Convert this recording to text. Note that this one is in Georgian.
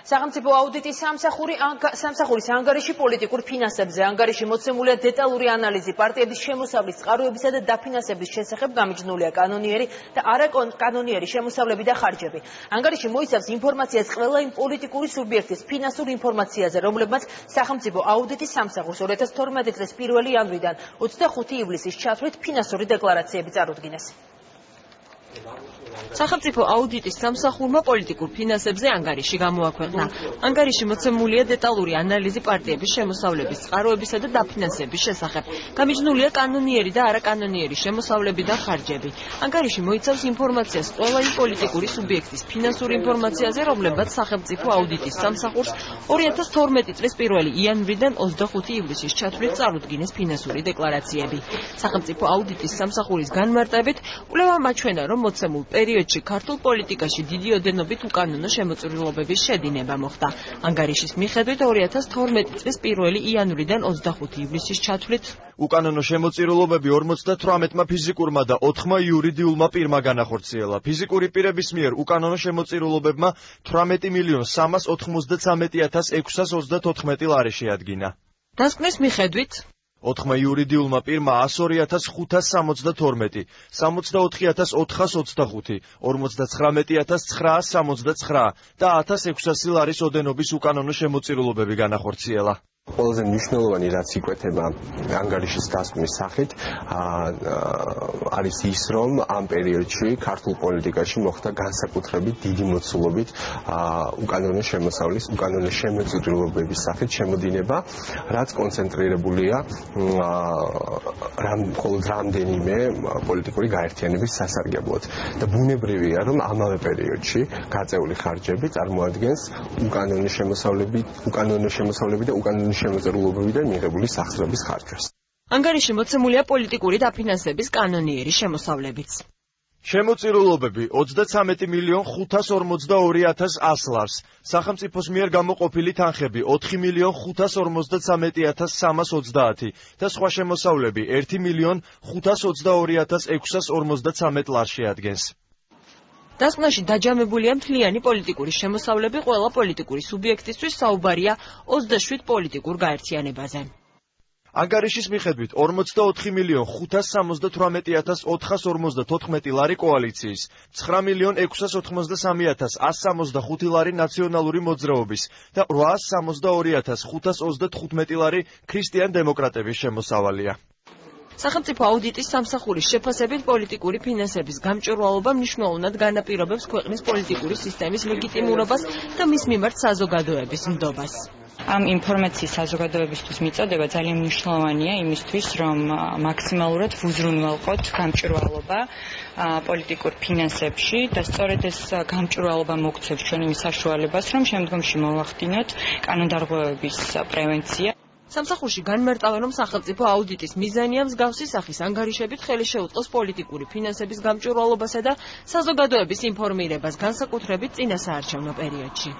სახელმწიფო აუდიტის სამსახურის ანგარიში პოლიტიკურ ფინანსებზე. ანგარიში მოცემულია დეტალური ანალიზი პარტიების შემოსავლის წყაროებისა და დაფინანსების შესახებ, გამიჯნულია კანონიერი და არაკანონიერი შემოსავლები და ხარჯები. ანგარიში მოიცავს ინფორმაციას ყველა იმ პოლიტიკური სუბიექტის ფინანსურ ინფორმაციაზე, რომლებმაც სახელმწიფო აუდიტის სამსახურს 2012 წლის 1 იანვრიდან 25 ივლისის ჩათვლით ფინანსური დეკლარაციები წარუდგინეს. სახელმწიფო აუდიტის სამსახურმა პოლიტიკურ ფინანსებზე ანგარიში გამოაქვეყნა. ანგარიში მოცემულია დეტალური ანალიზი პარტიების შემოსავლების წყაროებისა და დაფინანსების შესახებ. გამიჯნულია კანონიერი და არაკანონიერი შემოსავლები და ხარჯები. ანგარიში მოიცავს ინფორმაციას ყველა იმ პოლიტიკური სუბიექტის ფინანსურ ინფორმაციაზე, რომლებმაც სახელმწიფო აუდიტის სამსახურს 2012 წლის 1 იანვრიდან 25 ივლისის ჩათვლით წარუდგინეს ფინანსური დეკლარაციები. სახელმწიფო აუდიტის სამსახურის განმარტებით კვლევა მაჩვენა, რომ მოცემულ პერიოდში ქართულ პოლიტიკაში დიდი ოდენობით უკანონო შემოწირულობების შედინება მოხდა. ანგარიშის მიხედვით 2012 წლის 1 იანვრიდან 25 ივლისის ჩათვლით უკანონო შემოწირულობები 58-მა ფიზიკურმა და 4-მა იურიდიულმა პირმა განახორციელა. ფიზიკური პირების მიერ უკანონო შემოწირულობებმა 18,393,634 ლარი შეადგინა. დასკვნის მიხედვით 4-მა იურიდიულმა პირმა 100,572, 64,425, 59,969 და 1,600 ლარის ოდენობის უკანონო შემოწირულობები განახორციელა. ყველაზე მნიშვნელოვანი რაც იკვეთება ანგარიშის დასკვნის სახით არის ის, რომ ამ პერიოდში ქართულ პოლიტიკაში მოხდა განსაკუთრებით დიდი მოცულობით უკანონო შემოსავლის, უკანონო შემოწირულობების სახით შემოდინება, რაც კონცენტრირებულია მხოლოდ რამდენიმე პოლიტიკური გაერთიანების სასარგებლოდ. და ბუნებრივია, რომ ამავე პერიოდში გაწეული ხარჯები წარმოადგენს უკანონო შემოსავლები და უკანონო შემოწირულობებიდან მიღებული სახსრების ხარჯვას. ანგარიში მოცემულია პოლიტიკური დაფინანსების კანონიერი შემოსავლებიც. შემოწირულობები 23,542,100 ლარს, სახელმწიფოს მიერ გამოყოფილი თანხები 4,553,330 და სხვა შემოსავლები 1,522,653 ლარს შეადგენს. დასკვნაში დაჯამებულია მთლიანი პოლიტიკური შემოსავლები ყველა პოლიტიკური სუბიექტისთვის, საუბარია 27 პოლიტიკურ გაერთიანებაზე. ანგარიშის მიხედვით 44,578,454 ლარი კოალიციის, 9,693,165 ლარი ნაციონალური მოძრაობის და 862,535 ლარი ქრისტიან დემოკრატების შემოსავალია. სახელმწიფო აუდიტის სამსახურის შეფასებით პოლიტიკური ფინანსების გამჭვირვალობა მნიშვნელოვნად განაპირობებს ქვეყნის პოლიტიკური სისტემის ლეგიტიმურობას და მის მიმართ საზოგადოების ნდობას. ამ ინფორმაციის საზოგადოებისთვის მიწოდება ძალიან მნიშვნელოვანია იმისთვის, რომ მაქსიმალურად ვუზრუნველყოთ გამჭვირვალობა პოლიტიკურ ფინანსებში და სწორედ ეს გამჭვირვალობა მოგცევს ჩვენ იმ საშუალებას, რომ შემდგომში მოვახდინოთ კანონდარღვევების პრევენცია. სამსახურში განმარტავენ, რომ სახელმწიფო აუდიტის მიზანია მსგავსი სახის ანგარიშებით ხელი შეუწყოს პოლიტიკური ფინანსების გამჭვირვალობასა და საზოგადოების ინფორმირებას, განსაკუთრებით წინასაარჩევნო პერიოდში.